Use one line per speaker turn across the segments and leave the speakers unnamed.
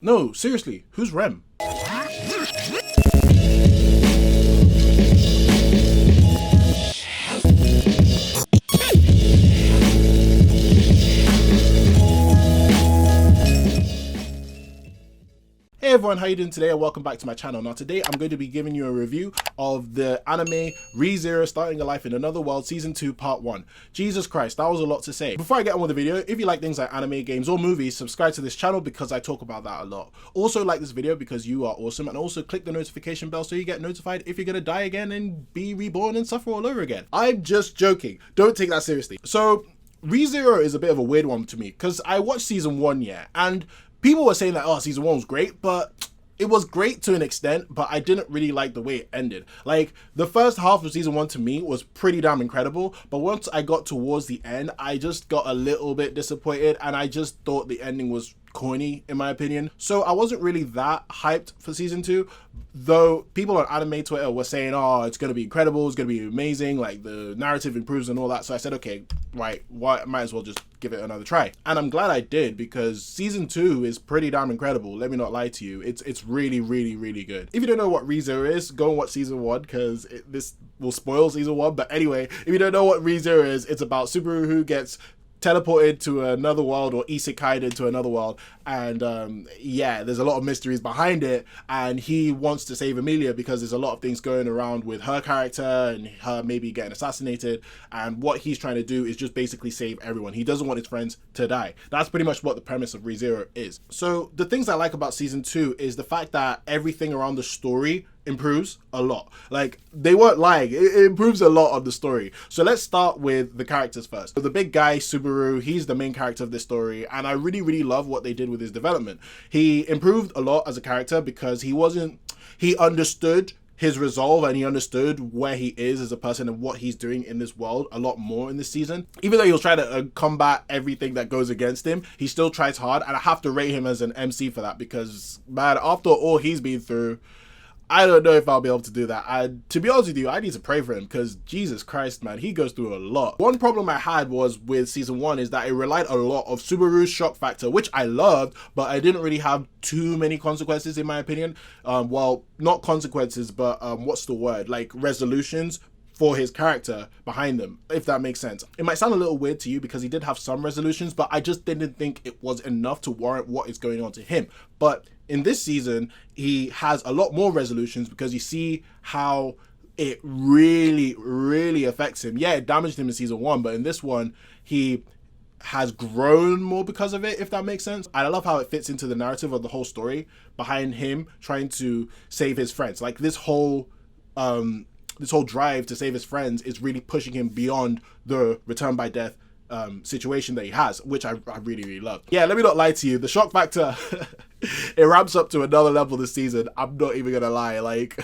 No, seriously, who's Rem? Hey everyone, how you doing today and welcome back to my channel. Now today I'm going to be giving you a review of the anime ReZero Starting a Life in Another World Season 2 Part 1. Jesus Christ, that was a lot to say. Before I get on with the video, if you like things like anime, games or movies, subscribe to this channel because I talk about that a lot. Also like this video because you are awesome, and also click the notification bell so you get notified if you're gonna die again and be reborn and suffer all over again. I'm just joking, don't take that seriously. So ReZero is a bit of a weird one to me because I watched Season 1, and people were saying that, oh, Season 1 was great, but it was great to an extent, but I didn't really like the way it ended. Like, the first half of Season 1 to me was pretty damn incredible, but once I got towards the end, I just got a little bit disappointed, and I just thought the ending was corny, in my opinion. So I wasn't really that hyped for Season 2, though people on anime Twitter were saying, oh, it's going to be incredible, it's going to be amazing, like, the narrative improves and all that. So I said, okay, right, might as well just give it another try. And I'm glad I did, because Season 2 is pretty damn incredible, let me not lie to you. It's really, really, really good. If you don't know what ReZero is, go and watch Season 1, because this will spoil Season 1. But anyway, if you don't know what ReZero is, it's about Subaru who gets teleported to another world, or isekai'd into another world, and yeah, there's a lot of mysteries behind it, and he wants to save Emilia because there's a lot of things going around with her character and her maybe getting assassinated, and what he's trying to do is just basically save everyone. He doesn't want his friends to die. That's pretty much what the premise of ReZero is. So the things I like about Season 2 is the fact that everything around the story improves a lot. Like, they weren't lying, it improves a lot on the story. So let's start with the characters first. So the big guy, Subaru, he's the main character of this story, and I really, really love what they did with his development. He improved a lot as a character because he understood his resolve, and he understood where he is as a person and what he's doing in this world a lot more in this season. Even though he'll try to combat everything that goes against him, he still tries hard, and I have to rate him as an MC for that, because man, after all he's been through, I don't know if I'll be able to do that. To be honest with you, I need to pray for him, because Jesus Christ, man, he goes through a lot. One problem I had was with Season 1 is that it relied a lot of Subaru's shock factor, which I loved, but I didn't really have too many consequences in my opinion. Well, not consequences, but what's the word? Like resolutions for his character behind them, if that makes sense. It might sound a little weird to you because he did have some resolutions, but I just didn't think it was enough to warrant what is going on to him. But in this season, he has a lot more resolutions because you see how it really, really affects him. Yeah, it damaged him in Season 1, but in this one, he has grown more because of it, if that makes sense. I love how it fits into the narrative of the whole story behind him trying to save his friends. Like, this whole drive to save his friends is really pushing him beyond the return by death situation that he has, which I really, really love. Yeah, let me not lie to you, the shock factor it ramps up to another level this season. I'm not even gonna lie, like,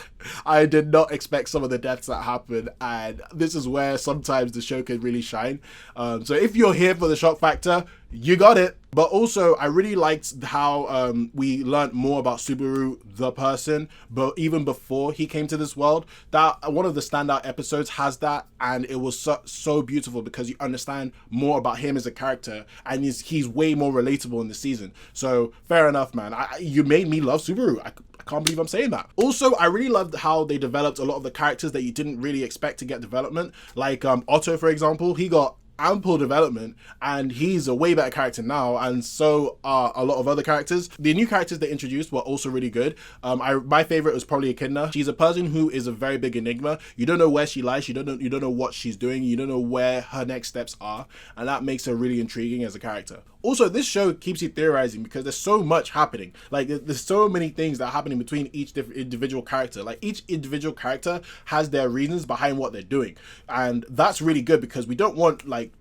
I did not expect some of the deaths that happen, and this is where sometimes the show can really shine. So if you're here for the shock factor, you got it. But also, I really liked how we learned more about Subaru the person, but even before he came to this world. That one of the standout episodes has that, and it was so beautiful because you understand more about him as a character, and he's way more relatable in the season. So fair enough, man. You made me love Subaru. I can't believe I'm saying that. Also, I really loved how they developed a lot of the characters that you didn't really expect to get development. Like Otto, for example, he got ample development, and he's a way better character now, and so are a lot of other characters. The new characters they introduced were also really good. My favorite was probably Echidna. She's a person who is a very big enigma. You don't know where she lies, you don't know what she's doing, you don't know where her next steps are, and that makes her really intriguing as a character. Also, this show keeps you theorizing because there's so much happening. Like, there's so many things that are happening between each individual character. Like, each individual character has their reasons behind what they're doing, and that's really good because we don't want, like,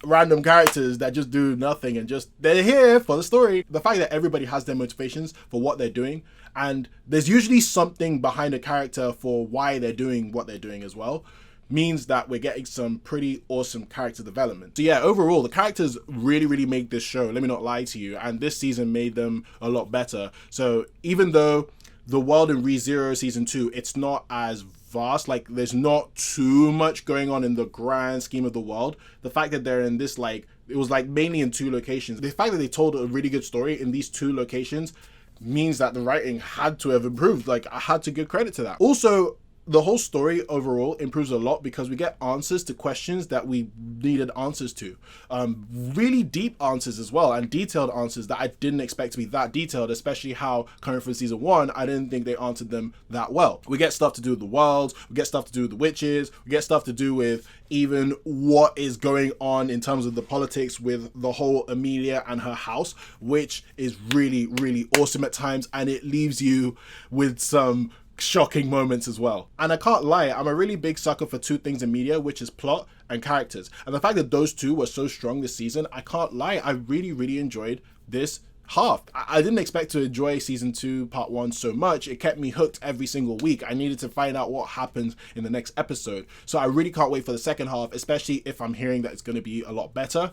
random characters that just do nothing and just they're here for the story. The fact that everybody has their motivations for what they're doing, and there's usually something behind a character for why they're doing what they're doing as well, means that we're getting some pretty awesome character development. So yeah, overall, the characters really, really make this show, let me not lie to you, and this season made them a lot better. So even though the world in ReZero Season 2, it's not as vast, like, there's not too much going on in the grand scheme of the world, the fact that they're in this, like, It was like mainly in 2 locations. The fact that they told a really good story in these 2 locations means that the writing had to have improved. Like, I had to give credit to that. Also, the whole story overall improves a lot because we get answers to questions that we needed answers to. Really deep answers as well, and detailed answers that I didn't expect to be that detailed, especially how coming from season 1, I didn't think they answered them that well. We get stuff to do with the worlds, we get stuff to do with the witches, we get stuff to do with even what is going on in terms of the politics with the whole Emilia and her house, which is really, really awesome at times, and it leaves you with some shocking moments as well. And I can't lie, I'm a really big sucker for 2 things in media, which is plot and characters. And the fact that those 2 were so strong this season, I can't lie, I really, really enjoyed this half. I didn't expect to enjoy season 2 part 1 so much. It kept me hooked every single week. I needed to find out what happens in the next episode. So I really can't wait for the second half, especially if I'm hearing that it's going to be a lot better.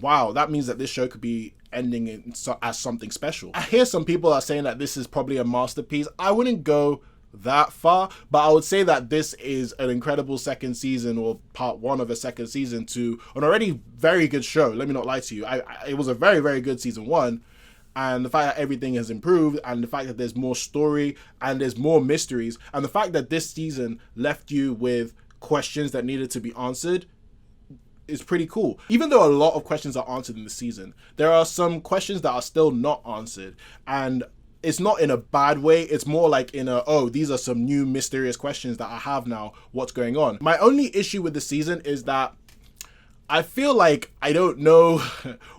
Wow, that means that this show could be ending as something special. I hear some people are saying that this is probably a masterpiece. I wouldn't go that far, but I would say that this is an incredible second season, or part 1 of a second season to an already very good show. Let me not lie to you. It was a very, very good season 1. And the fact that everything has improved, and the fact that there's more story and there's more mysteries, and the fact that this season left you with questions that needed to be answered is pretty cool. Even though a lot of questions are answered in the season, there are some questions that are still not answered, and it's not in a bad way. It's more like in a, oh, these are some new mysterious questions that I have now, what's going on. My only issue with the season is that I feel like I don't know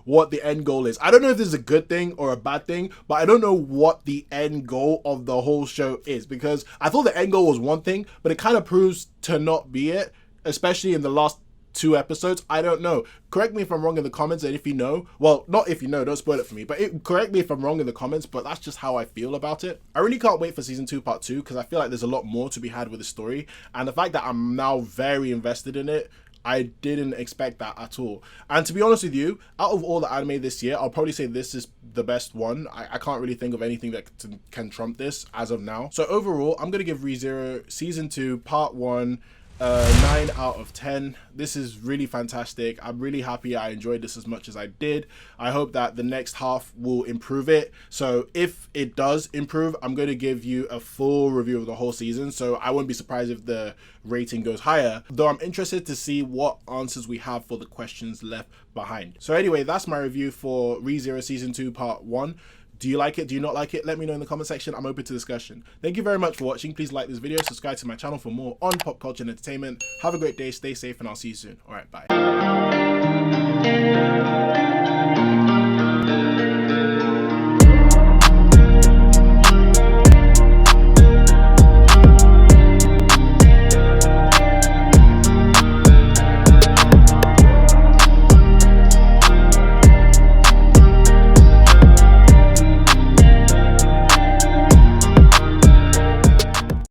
what the end goal is. I don't know if this is a good thing or a bad thing, but I don't know what the end goal of the whole show is, because I thought the end goal was one thing, but it kind of proves to not be it, especially in the last 2 episodes. I don't know. Correct me if I'm wrong in the comments, and if you know, well, not if you know, don't spoil it for me, but correct me if I'm wrong in the comments, but that's just how I feel about it. I really can't wait for season 2 part 2, because I feel like there's a lot more to be had with the story, and the fact that I'm now very invested in it, I didn't expect that at all. And to be honest with you, out of all the anime this year, I'll probably say this is the best one. I can't really think of anything that can trump this as of now. So overall, I'm going to give ReZero season 2 part 1 9 out of 10. This is really fantastic. I'm really happy I enjoyed this as much as I did. I hope that the next half will improve it. So if it does improve, I'm going to give you a full review of the whole season. So I wouldn't be surprised if the rating goes higher, though I'm interested to see what answers we have for the questions left behind. So anyway, that's my review for ReZero season 2 part 1. Do you like it? Do you not like it? Let me know in the comment section. I'm open to discussion. Thank you very much for watching. Please like this video, subscribe to my channel for more on pop culture and entertainment. Have a great day, stay safe, and I'll see you soon. All right, bye.